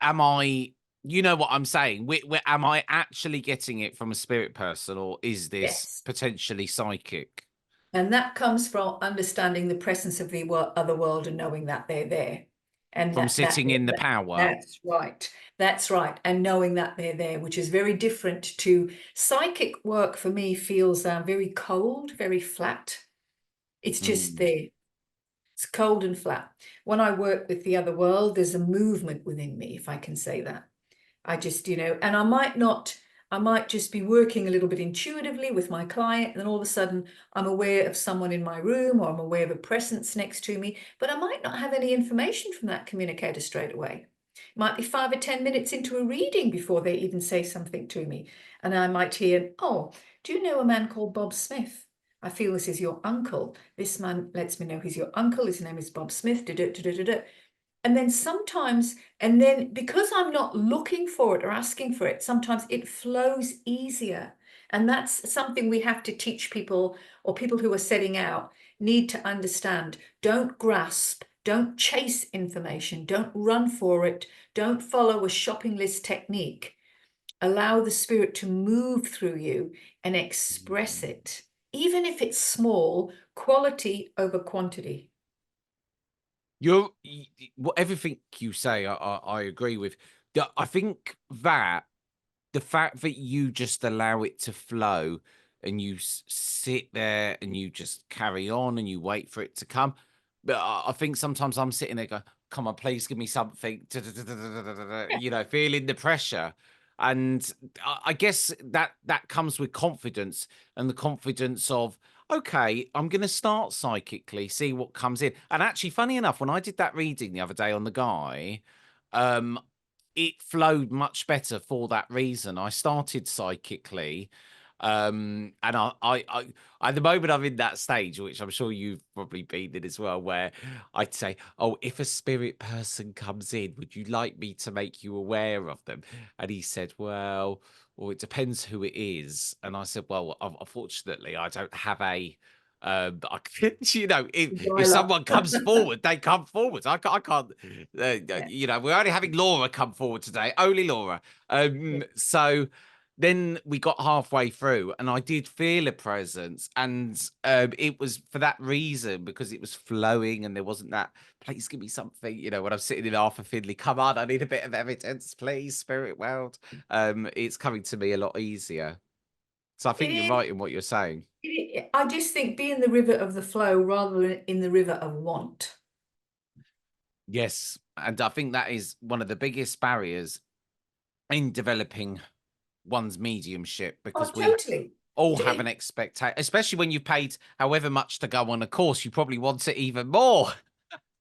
am I? You know what I'm saying? Am I actually getting it from a spirit person, or is this yes. potentially psychic? And that comes from understanding the presence of the other world and knowing that they're there. And From sitting in the power. that's right. That's right. And knowing that they're there, which is very different to psychic work. For me, feels very cold, very flat. It's just Mm. there. It's cold and flat. When I work with the other world, there's a movement within me, if I can say that. I just, and I might just be working a little bit intuitively with my client, and then all of a sudden I'm aware of someone in my room, or I'm aware of a presence next to me, but I might not have any information from that communicator straight away. It might be 5 or 10 minutes into a reading before they even say something to me. And I might hear, oh, do you know a man called Bob Smith? I feel this is your uncle. This man lets me know he's your uncle. His name is Bob Smith. And then sometimes, and then because I'm not looking for it or asking for it, sometimes it flows easier. And that's something we have to teach people, or people who are setting out need to understand. Don't grasp, don't chase information, don't run for it, don't follow a shopping list technique. Allow the spirit to move through you and express it, even if it's small, quality over quantity. Everything you say, I agree with. I think that the fact that you just allow it to flow and you sit there and you just carry on and you wait for it to come. But I think sometimes I'm sitting there going, come on, please give me something, feeling the pressure. And I guess that comes with confidence, and the confidence of, okay, I'm going to start psychically, see what comes in. And actually, funny enough, when I did that reading the other day on the guy, um, it flowed much better for that reason. I started psychically, and I at the moment I'm in that stage, which I'm sure you've probably been in as well, where I'd say, "Oh, if a spirit person comes in, would you like me to make you aware of them?" And he said, "Well, it depends who it is." And I said, "Well, unfortunately, I don't have a." If Dial up. someone comes forward, they come forward. I can't. Yeah. We're only having Laura come forward today, only Laura. So then we got halfway through, and I did feel a presence, and it was for that reason, because it was flowing, and there wasn't that. Please give me something. When I'm sitting in Arthur Findlay, come on, I need a bit of evidence, please, spirit world. It's coming to me a lot easier. So I It think you're is. right in what you're saying. I just think be in the river of the flow rather than in the river of want. Yes, and I think that is one of the biggest barriers in developing one's mediumship, Oh, because we totally. all have an It- expectation, especially when you paid however much to go on a course, you probably want it even more.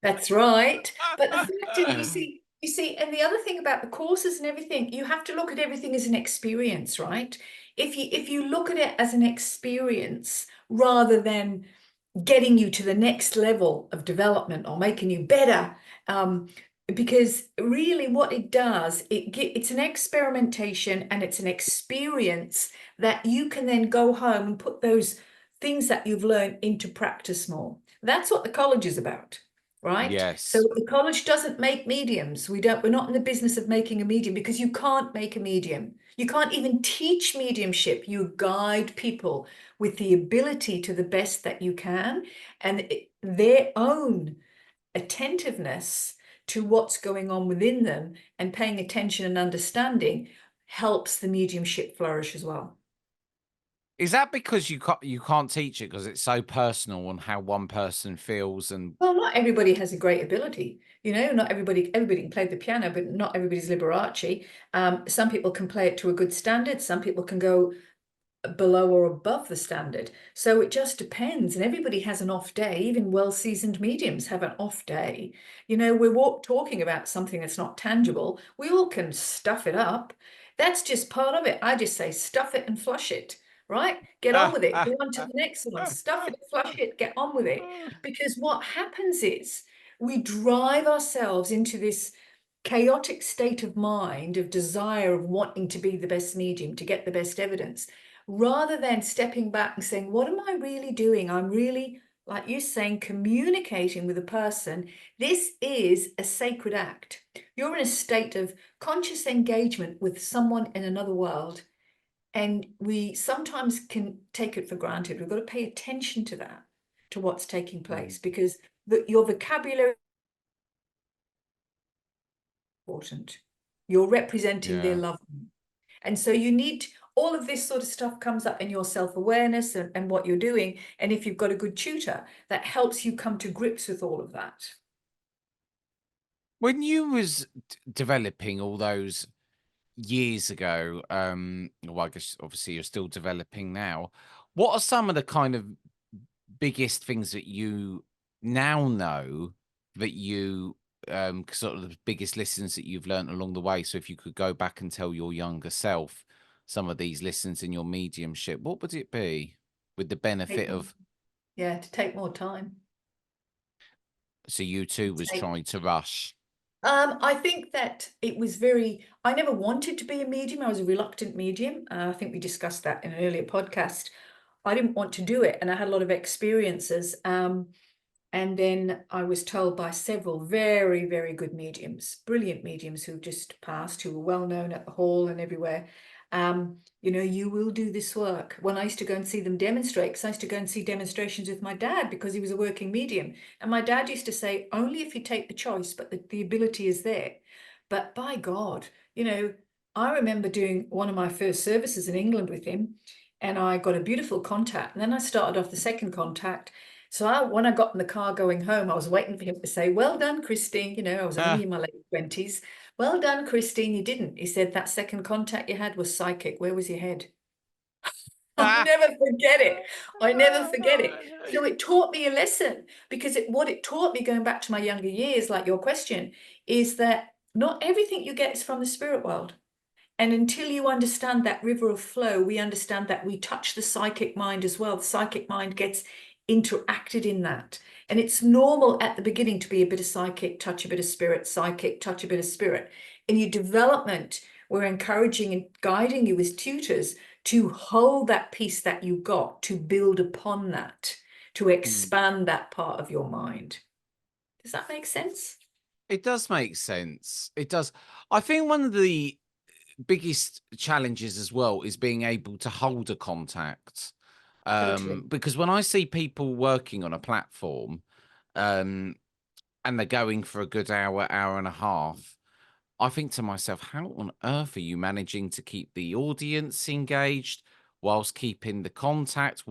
That's right. But the fact is, you see, and the other thing about the courses and everything, you have to look at everything as an experience, right? If you look at it as an experience rather than getting you to the next level of development or making you better, because really what it does, it's an experimentation and it's an experience that you can then go home and put those things that you've learned into practice more. That's what the college is about, right? So Yes. the college doesn't make mediums. We're not in the business of making a medium, because you can't make a medium. You can't even teach mediumship. You guide people with the ability to the best that you can, and their own attentiveness to what's going on within them, and paying attention and understanding helps the mediumship flourish as well. Is that because you can't teach it because it's so personal on how one person feels and Well, not everybody has a great ability. Not everybody can play the piano, but not everybody's Liberace. Some people can play it to a good standard. Some people can go below or above the standard. So it just depends. And everybody has an off day. Even well-seasoned mediums have an off day. We're talking about something that's not tangible. We all can stuff it up. That's just part of it. I just say stuff it and flush it, right? Get on with it. Go on to the next one. Stuff it, flush it, get on with it. Because what happens is we drive ourselves into this chaotic state of mind, of desire, of wanting to be the best medium, to get the best evidence, rather than stepping back and saying, what am I really doing? I'm really, like you're saying, communicating with a person. This is a sacred act. You're in a state of conscious engagement with someone in another world. And we sometimes can take it for granted. We've got to pay attention to that, to what's taking place, because your vocabulary is important. You're representing their yeah. love. And so you need, all of this sort of stuff comes up in your self-awareness and what you're doing. And if you've got a good tutor, that helps you come to grips with all of that. When you was developing all those years ago, well, I guess obviously you're still developing now. What are some of the kind of biggest things that you now know that you sort of the biggest lessons that you've learned along the way? So if you could go back and tell your younger self some of these lessons in your mediumship, what would it be with the benefit of To take more time. so you too was trying to rush? I think that it was I never wanted to be a medium. I was a reluctant medium. I think we discussed that in an earlier podcast. I didn't want to do it, and I had a lot of experiences. And then I was told by several very, very good mediums, brilliant mediums who just passed, who were well known at the hall and everywhere. You will do this work. When I used to go and see them demonstrate, because I used to go and see demonstrations with my dad because he was a working medium. And my dad used to say, only if you take the choice, but the ability is there. But by God, I remember doing one of my first services in England with him, and I got a beautiful contact. And then I started off the second contact. So when I got in the car going home, I was waiting for him to say, well done, Christine. I was only in my late 20s. Well done, Christine. You didn't. He said, that second contact you had was psychic. Where was your head? I'll never forget it. I never forget it. So it taught me a lesson, because what it taught me, going back to my younger years, like your question, is that not everything you get is from the spirit world. And until you understand that river of flow, we understand that we touch the psychic mind as well. The psychic mind gets interacted in that. And it's normal at the beginning to be a bit of psychic, touch a bit of spirit, psychic, touch a bit of spirit. In your development, we're encouraging and guiding you as tutors to hold that piece that you got, to build upon that, to expand that part of your mind. Does that make sense? It does make sense. It does. I think one of the biggest challenges as well is being able to hold a contact. Totally. Because when I see people working on a platform, and they're going for a good hour, hour and a half, I think to myself, how on earth are you managing to keep the audience engaged whilst keeping the contact?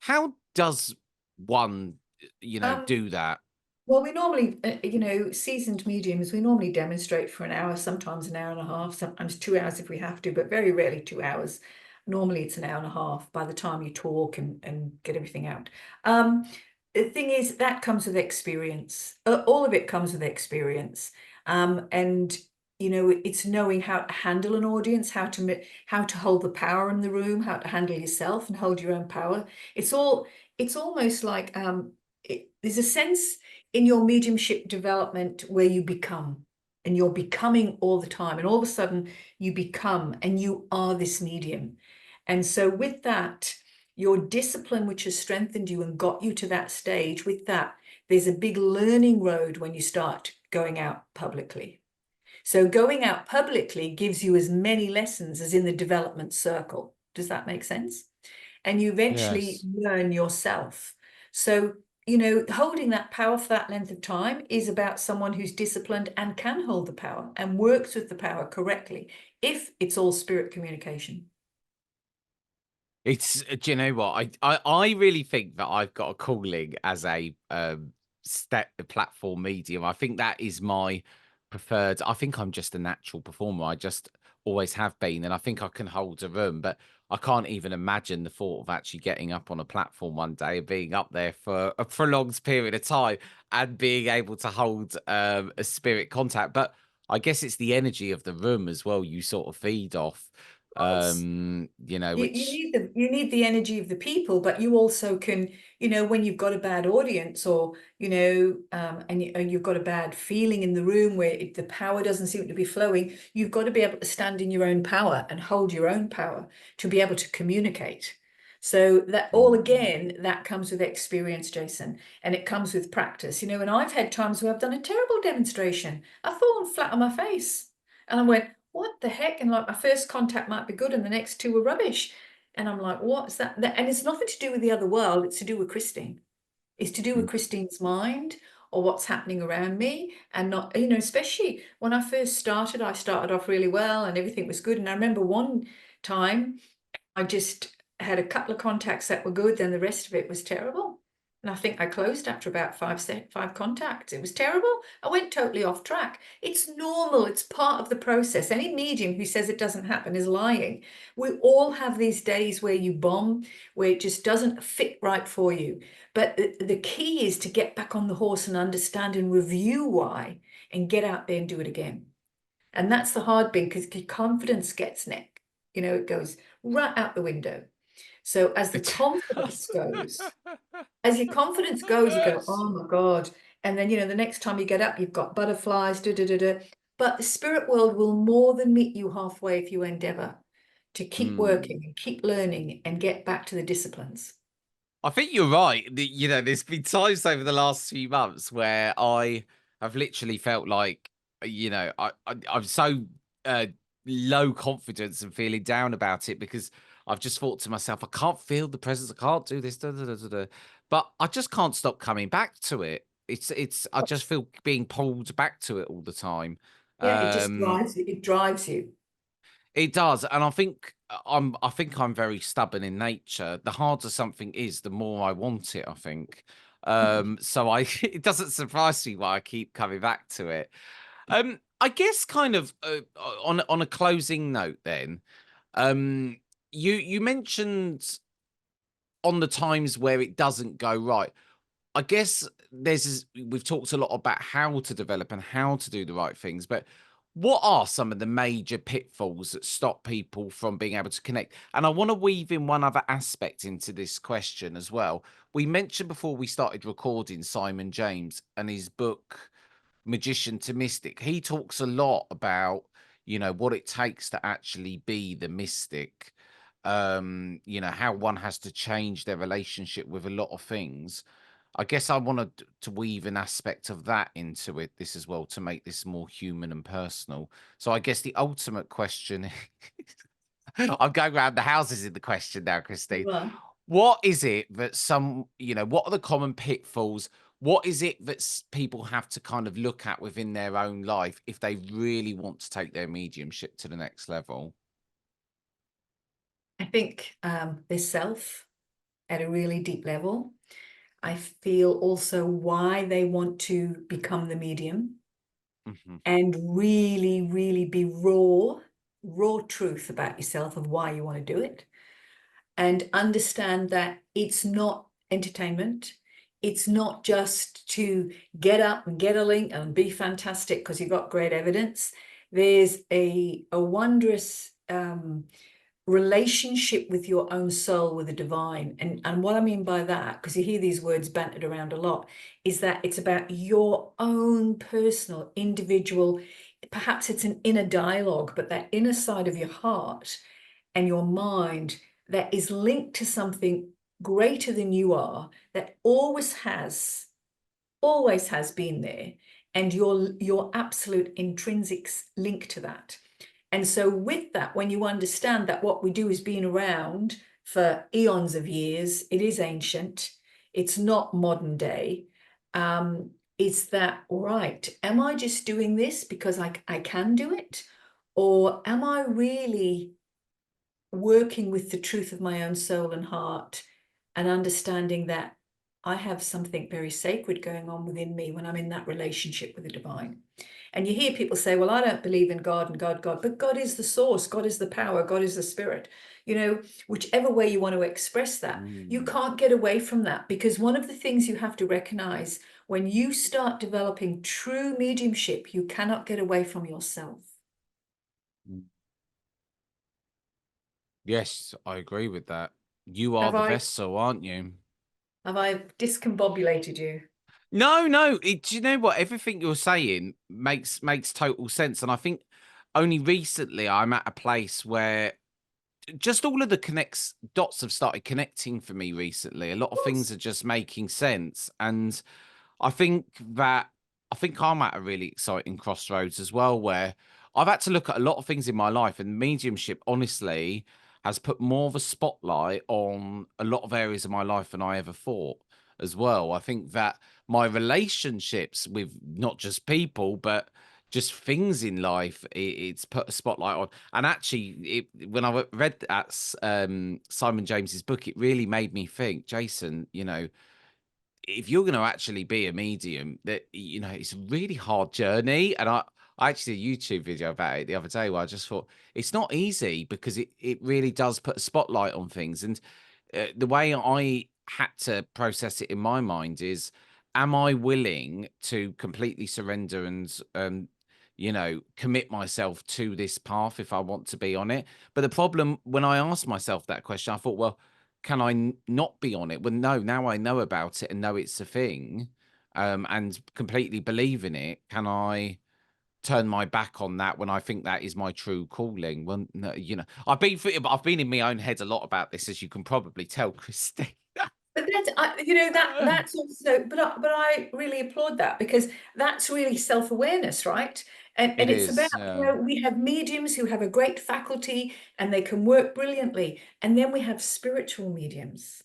How does one, do that? Well, we normally, seasoned mediums, we normally demonstrate for an hour, sometimes an hour and a half, sometimes 2 hours if we have to, but very rarely 2 hours. Normally it's an hour and a half by the time you talk and get everything out. The thing is, that comes with experience. All of it comes with experience. And it's knowing how to handle an audience, how to hold the power in the room, how to handle yourself and hold your own power. It's almost like there's a sense in your mediumship development where you become, and you're becoming all the time, and all of a sudden you become, and you are this medium. And so with that, your discipline, which has strengthened you and got you to that stage, with that, there's a big learning road when you start going out publicly. So going out publicly gives you as many lessons as in the development circle. Does that make sense? And you eventually Yes. learn yourself. So you know, holding that power for that length of time is about someone who's disciplined and can hold the power and works with the power correctly, if it's all spirit communication. It's do you know what? I really think that I've got a calling as a step platform medium. I think that is my preferred. I think I'm just a natural performer. I just always have been, and I think I can hold a room. But I can't even imagine the thought of actually getting up on a platform one day and being up there for a prolonged period of time and being able to hold a spirit contact. But I guess it's the energy of the room as well. You sort of feed off, you know, which You need the energy of the people, but you also can, you know, when you've got a bad audience, or you know, and you've got a bad feeling in the room where the power doesn't seem to be flowing, you've got to be able to stand in your own power and hold your own power to be able to communicate. So that all, again, that comes with experience, Jason, and it comes with practice. You know, and I've had times where I've done a terrible demonstration, I've fallen flat on my face, and I went, what the heck? And like, my first contact might be good and the next two were rubbish. And I'm like, what's that? And it's nothing to do with the other world. It's to do with Christine. It's to do with Christine's mind, or what's happening around me. And not, you know, especially when I first started, I started off really well and everything was good. And I remember one time I just had a couple of contacts that were good, then the rest of it was terrible. And I think I closed after about five contacts. It was terrible. I went totally off track. It's normal. It's part of the process. Any medium who says it doesn't happen is lying. We all have these days where you bomb, where it just doesn't fit right for you. But the key is to get back on the horse and understand and review why, and get out there and do it again. And that's the hard thing, because your confidence gets neck. You know, it goes right out the window. So as the confidence goes, as your confidence goes, you go, oh my God. And then, you know, the next time you get up, you've got butterflies, da, da, da, da. But the spirit world will more than meet you halfway if you endeavor to keep working and keep learning and get back to the disciplines. I think you're right. You know, there's been times over the last few months where I have literally felt like, you know, I'm so uh, low confidence and feeling down about it because I've just thought to myself, I can't feel the presence. I can't do this. Da, da, da, da, da. But I just can't stop coming back to it. I just feel being pulled back to it all the time. Yeah, it just Um, drives you. It drives you. it does, and I think I'm very stubborn in nature. The harder something is, the more I want it, I think. So I it doesn't surprise me why I keep coming back to it. I guess kind of on a closing note then, um, you mentioned on the times where it doesn't go right. I guess we've talked a lot about how to develop and how to do the right things, but what are some of the major pitfalls that stop people from being able to connect? And I want to weave in one other aspect into this question as well. We mentioned before we started recording Simon James and his book Magician to Mystic. He talks a lot about, you know, what it takes to actually be the mystic. You know, how one has to change their relationship with a lot of things. I guess I wanted to weave an aspect of that into this as well, to make this more human and personal. So I guess the ultimate question I'm going around the houses in the question now, Christine. Well, What is it that what are the common pitfalls? What is it that people have to kind of look at within their own life if they really want to take their mediumship to the next level? I think there's self at a really deep level. I feel also why they want to become the medium, Hmm. and really, really be raw truth about yourself of why you want to do it, and understand that it's not entertainment. It's not just to get up and get a link and be fantastic because you've got great evidence. There's a wondrous relationship with your own soul, with the divine. And what I mean by that, because you hear these words bantered around a lot, is that it's about your own personal, individual, perhaps it's an inner dialogue, but that inner side of your heart and your mind that is linked to something greater than you are, that always has been there, and your absolute intrinsic link to that. And so with that, when you understand that what we do has been around for eons of years, it is ancient, it's not modern day. Is that all right? Am I just doing this because I can do it? Or am I really working with the truth of my own soul and heart and understanding that I have something very sacred going on within me when I'm in that relationship with the divine? And you hear people say, well, I don't believe in God and God, but God is the source, God is the power, God is the spirit. You know, whichever way you want to express that, you can't get away from that, because one of the things you have to recognize when you start developing true mediumship, you cannot get away from yourself. Yes, I agree with that. You are Have the I vessel, aren't you? discombobulated you? No. Do you know what? Everything you're saying makes total sense, and I think only recently I'm at a place where just all of the connects dots have started connecting for me recently. A lot of things are just making sense, and I think that I think I'm at a really exciting crossroads as well, where I've had to look at a lot of things in my life, and mediumship, honestly, has put more of a spotlight on a lot of areas of my life than I ever thought as well. I think that my relationships with not just people, but just things in life, it's put a spotlight on. And actually, when I read that Simon James's book, it really made me think, Jason, you know, if you're going to actually be a medium, that, you know, it's a really hard journey. And I actually did a YouTube video about it the other day where I just thought it's not easy, because it really does put a spotlight on things. And the way I had to process it in my mind is, am I willing to completely surrender and you know, commit myself to this path if I want to be on it? But the problem, when I asked myself that question, I thought, well, can I not be on it? Well, no, now I know about it and know it's a thing, and completely believe in it. Can I turn my back on that when I think that is my true calling? Well, no, you know, I've been in my own head a lot about this, as you can probably tell, Christine. But that's, you know, that's also, but I really applaud that, because that's really self-awareness, right? And It it's about, is, you know, we have mediums who have a great faculty and they can work brilliantly, and then we have spiritual mediums.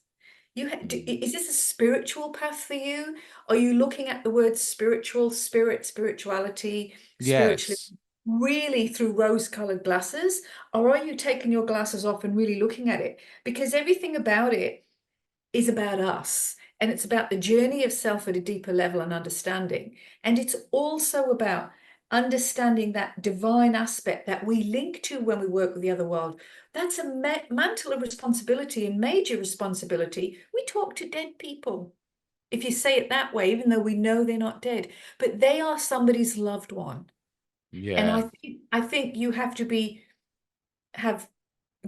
Is this a spiritual path for you? Are you looking at the word spiritual, spirit, spirituality, yes, spiritualism really through rose-colored glasses? Or are you taking your glasses off and really looking at it? Because everything about it is about us, and it's about the journey of self at a deeper level and understanding. And it's also about understanding that divine aspect that we link to when we work with the other world. That's a mantle of responsibility and major responsibility. We talk to dead people, if you say it that way, even though we know they're not dead, but they are somebody's loved one. And yeah, I think you have to have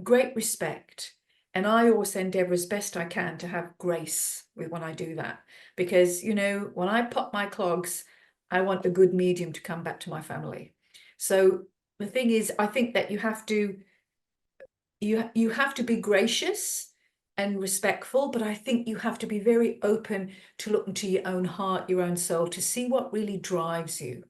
great respect. And I also endeavor as best I can to have grace with when I do that. Because, you know, when I pop my clogs, I want a good medium to come back to my family. So the thing is, I think that you have to be gracious and respectful, but I think you have to be very open to look into your own heart, your own soul, to see what really drives you,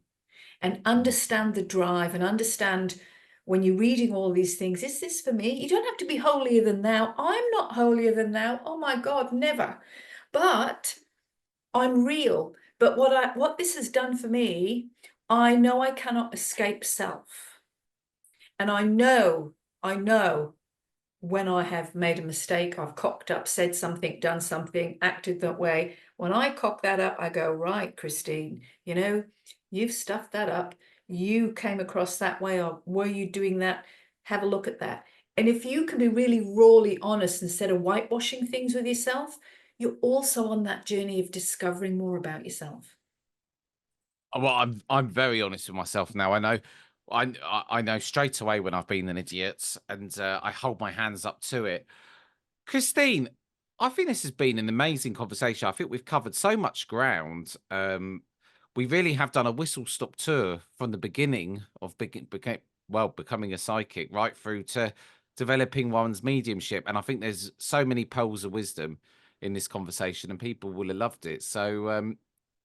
and understand the drive, and understand when you're reading all these things, is this for me? You don't have to be holier than thou. I'm not holier than thou. Oh my God, never. But I'm real. But what this has done for me, I know I cannot escape self. And I know when I have made a mistake, I've cocked up, said something, done something, acted that way. When I cock that up, I go, right, Christine, you know, you've stuffed that up. You came across that way, or were you doing that? Have a look at that. And if you can be really rawly honest instead of whitewashing things with yourself, you're also on that journey of discovering more about yourself. well, I'm very honest with myself now. I know straight away when I've been an idiot, and I hold my hands up to it. Christine, I think this has been an amazing conversation. I think we've covered so much ground. We really have done a whistle stop tour from the beginning of becoming a psychic, right through to developing one's mediumship. And I think there's so many pearls of wisdom in this conversation, and people will have loved it. So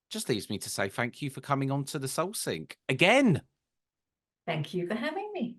just leaves me to say thank you for coming on to the Soul Sync again. Thank you for having me.